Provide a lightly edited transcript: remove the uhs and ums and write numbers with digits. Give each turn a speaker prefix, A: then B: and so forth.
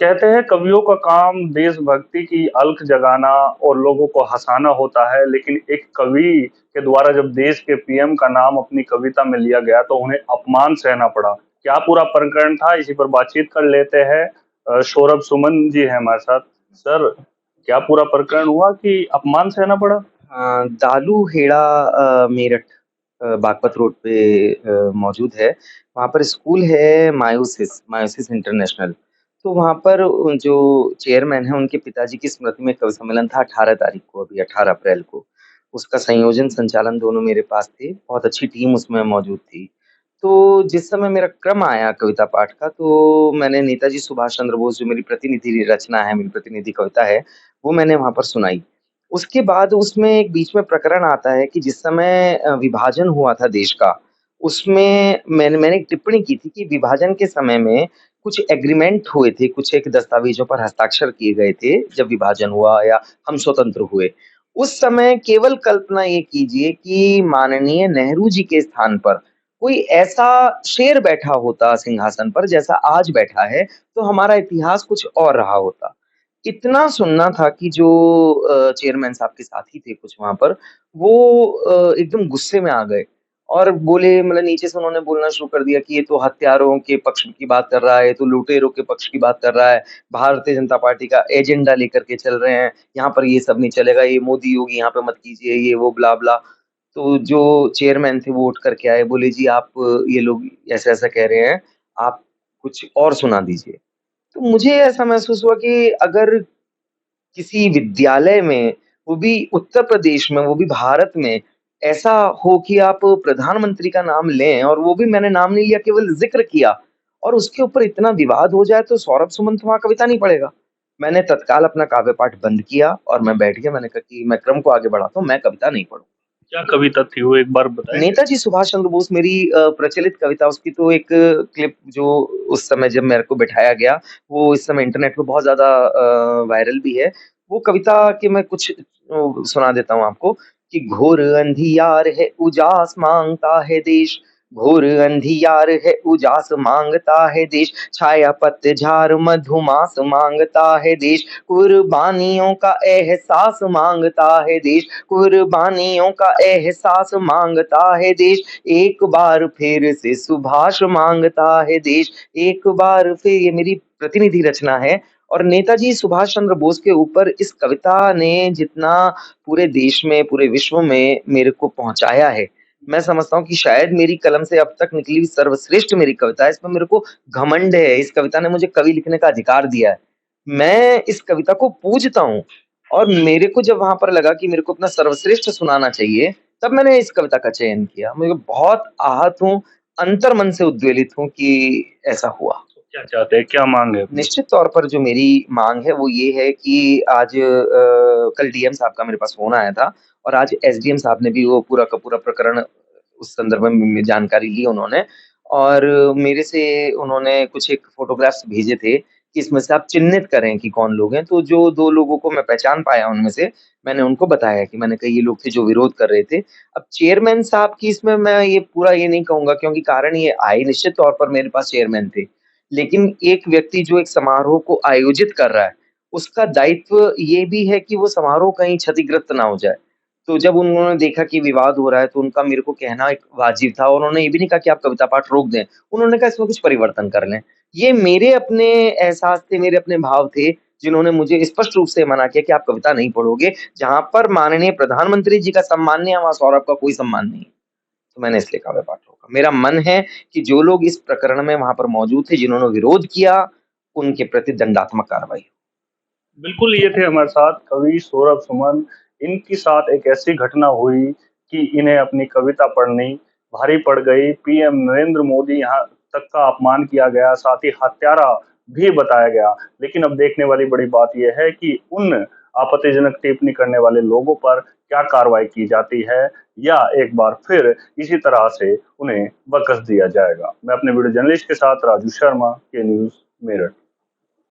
A: कहते हैं कवियों का काम देशभक्ति की अलख जगाना और लोगों को हँसाना होता है, लेकिन एक कवि के द्वारा जब देश के पीएम का नाम अपनी कविता में लिया गया तो उन्हें अपमान सहना पड़ा। क्या पूरा प्रकरण था? इसी पर बातचीत कर लेते हैं। सौरभ सुमन जी हैं हमारे साथ। सर, क्या पूरा प्रकरण हुआ कि अपमान सहना पड़ा?
B: दालू हेड़ा मेरठ बागपत रोड पे मौजूद है। वहाँ पर स्कूल है मायोसिस मायोसिस इंटरनेशनल। तो वहाँ पर जो चेयरमैन है उनके पिताजी की स्मृति में कवि सम्मेलन था 18 तारीख को, अभी 18 अप्रैल को। उसका संयोजन संचालन दोनों मेरे पास थे, बहुत अच्छी टीम उसमें मौजूद थी। तो जिस समय मेरा क्रम आया कविता पाठ का, तो मैंने नेताजी सुभाष चंद्र बोस, जो मेरी प्रतिनिधि रचना है, मेरी प्रतिनिधि कविता है, वो मैंने वहाँ पर सुनाई। उसके बाद उसमें एक बीच में प्रकरण आता है कि जिस समय विभाजन हुआ था देश का, उसमें मैंने मैंने एक टिप्पणी की थी कि विभाजन के समय में कुछ एग्रीमेंट हुए थे, कुछ एक दस्तावेज़ों पर हस्ताक्षर किए गए थे, जब विभाजन हुआ या हम स्वतंत्र हुए। उस समय केवल कल्पना ये कीजिए कि माननीय नेहरू जी के स्थान पर कोई ऐसा शेर बैठा होता सिंहासन पर जैसा आज बैठा है, तो हमारा इतिहास कुछ और रहा होता। इतना सुनना था कि जो चेयरमैन साहब के साथी थे कुछ वहाँ पर, वो एकदम गुस्से में आ गए और बोले, मतलब नीचे से उन्होंने बोलना शुरू कर दिया कि ये तो हत्यारों के पक्ष की बात कर रहा है, ये तो लुटेरों के पक्ष की बात कर रहा है, भारतीय जनता पार्टी का एजेंडा लेकर के चल रहे हैं, यहाँ पर ये सब नहीं चलेगा, ये मोदी योगी यहाँ पे मत कीजिए, ये वो ब्ला-ब्ला। तो जो चेयरमैन थे वो उठ कर के आए, बोले जी आप ये लोग ऐसा-ऐसा कह रहे हैं, आप कुछ और सुना दीजिए। तो मुझे ऐसा महसूस हुआ कि अगर किसी विद्यालय में, वो भी उत्तर प्रदेश में, वो भी भारत में, ऐसा हो कि आप प्रधानमंत्री का नाम लें और वो भी मैंने नाम नहीं लिया, केवल ज़िक्र किया और उसके ऊपर इतना विवाद हो जाए, तो सौरभ सुमन तो वहाँ कविता नहीं पढ़ेगा। मैंने तत्काल अपना काव्य पाठ बंद किया और मैं बैठ गया, मैंने कहा कि मैं क्रम को आगे बढ़ाता हूँ, मैं कविता नहीं पढ़ूँगा।
A: क्या कविता थी वो, एक बार बताएँगे?
B: नेताजी सुभाष चंद्र बोस मेरी प्रचलित कविता, उसकी तो एक क्लिप जो उस समय जब मेरे को बिठाया गया, वो इस समय इंटरनेट पे बहुत ज़्यादा वायरल भी है। वो कविता के मैं कुछ सुना देता हूँ आपको कि घोर अंधियार है उजास माँगता है देश, घोर अंधियार है उजास माँगता है देश, छाया पतझार मधुमास माँगता है देश, कुर्बानियों का एहसास माँगता है देश, कुर्बानियों का एहसास माँगता है देश, एक बार फिर से सुभाष माँगता है देश, एक बार फिर। ये मेरी प्रतिनिधि रचना है और नेताजी सुभाष चंद्र बोस के ऊपर इस कविता ने जितना पूरे देश में, पूरे विश्व में मेरे को पहुँचाया है, मैं समझता हूँ कि शायद मेरी कलम से अब तक निकली हुई सर्वश्रेष्ठ मेरी कविता है। इसमें मेरे को घमंड है, इस कविता ने मुझे कवि लिखने का अधिकार दिया है। मैं इस कविता को पूजता हूँ और मेरे को जब वहाँ पर लगा कि मेरे को अपना सर्वश्रेष्ठ सुनाना चाहिए, तब मैंने इस कविता का चयन किया। मैं बहुत आहत हूँ, अंतर्मन से उद्वेलित हूँ कि ऐसा हुआ।
A: क्या चाहते हैं? क्या माँग है अपनी?
B: निश्चित तौर पर जो मेरी माँग है वो ये है कि आज कल डीएम साहब का मेरे पास फ़ोन आया था और आज एसडीएम साहब ने भी वो पूरा का पूरा प्रकरण उस संदर्भ में जानकारी ली उन्होंने और मेरे से उन्होंने कुछ एक फ़ोटोग्राफ्स भेजे थे कि इसमें से आप चिन्हित करें कि कौन लोग हैं। तो जो 2 लोगों को मैं पहचान पाया उनमें से, मैंने उनको बताया कि मैंने कहा ये लोग थे जो विरोध कर रहे थे। अब चेयरमैन साहब की इसमें मैं ये पूरा ये नहीं कहूँगा क्योंकि कारण ये आए निश्चित तौर पर मेरे पास चेयरमैन थे। लेकिन एक व्यक्ति जो एक समारोह को आयोजित कर रहा है, उसका दायित्व ये भी है कि वो समारोह कहीं क्षतिग्रस्त ना हो जाए। तो जब उन्होंने देखा कि विवाद हो रहा है, तो उनका मेरे को कहना एक वाजिब था और उन्होंने ये भी नहीं कहा कि आप कविता पाठ रोक दें। उन्होंने कहा इसमें कुछ परिवर्तन कर लें। ये मेरे अपने एहसास थे, मेरे अपने भाव थे, जिन्होंने मुझे स्पष्ट रूप से मना किया कि आप कविता नहीं पढ़ोगे। जहाँ पर माननीय प्रधानमंत्री जी का सम्मान नहीं है, वहाँ सौरभ का कोई सम्मान नहीं है। तो मैंने इसलिए काव्य पाठ रोका। मेरा मन है कि जो लोग इस प्रकरण में वहाँ पर मौजूद थे, जिन्होंने विरोध किया, उनके प्रति दंडात्मक कार्रवाई हो।
A: बिल्कुल, ये थे हमारे साथ कवि सौरभ सुमन। इनके साथ एक ऐसी घटना हुई कि इन्हें अपनी कविता पढ़नी भारी पड़ गई। पीएम नरेंद्र मोदी यहाँ तक का अपमान किया गया, साथ ही हत्यारा भी बताया गया। लेकिन अब देखने वाली बड़ी बात ये है कि उन आपत्तिजनक टिप्पणी करने वाले लोगों पर क्या कार्रवाई की जाती है, या एक बार फिर इसी तरह से उन्हें बख्श दिया जाएगा। मैं अपने वीडियो जर्नलिस्ट के साथ राजू शर्मा, के न्यूज़ मेरठ।